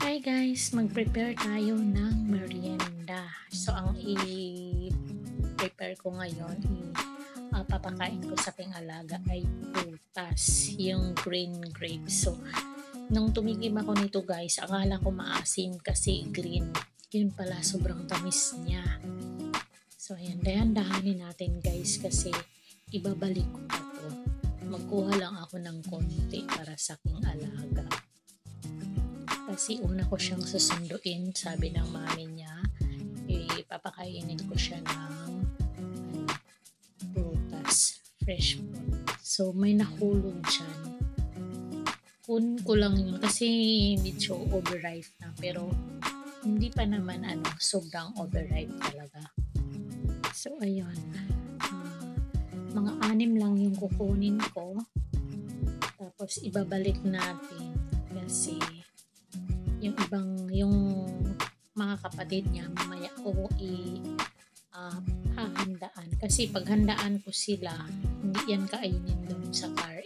Hi guys, mag-prepare tayo ng merienda. So, ang i-prepare ko ngayon, papakain ko sa aking alaga ay prutas, yung green grapes. So, nung tumigim ako nito guys, akala ko maasim kasi green. Yun pala, sobrang tamis niya. So, ayan, dahan-dahanin natin guys kasi ibabalik ko pa to. Magkuha lang ako ng konti para sa aking alaga. Kasi una ko siyang susunduin, sabi ng mami niya, papakainin ko siya ng prutas, fresh fruit. So, may nahulog dyan. Kun ko lang yun kasi medyo overripe na, pero hindi pa naman sobrang overripe talaga. So, ayun. Mga 6 lang yung kukunin ko. Tapos, ibabalik natin kasi yung mga kapatid niya mamaya ko hahandaan kasi paghandaan ko sila hindi yan kainin doon sa car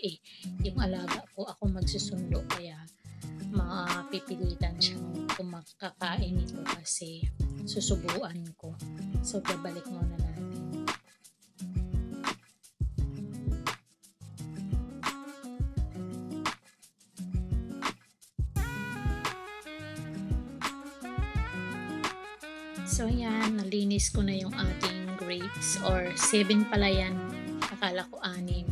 yung alaga ko ako magsusundo kaya mapipilitan siyang kumakakain ito kasi susubuan ko. So babalik muna natin. So yan, nalinis ko na yung ating grapes or 7 pala yan, akala ko 6.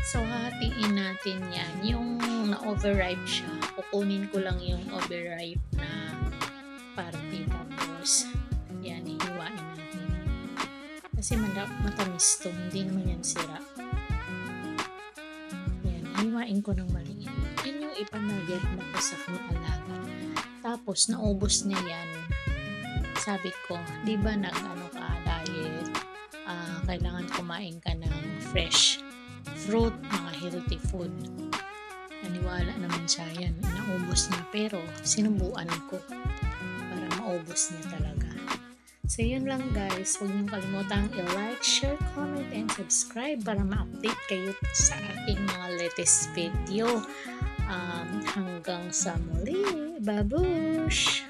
So hatiin natin yan, yung na-overripe siya, kukunin ko lang yung overripe na parte tapos yan, ihiwain natin. Kasi matamis to, hindi naman yan sira. Yan, hiwain ko ng maliit. Yan yung ipanagit na ko sa aking alaga. Tapos naubos na yan. Sabi ko, di ba nag-ano ka diet, kailangan kumain ka ng fresh fruit, mga healthy food. Naniwala naman siya yan, naubos niya pero sinubuan ko para maubos niya talaga. So yun lang guys, huwag niyong kalimutang i-like, share, comment, and subscribe para ma-update kayo sa ating mga latest video. Hanggang sa muli, babush!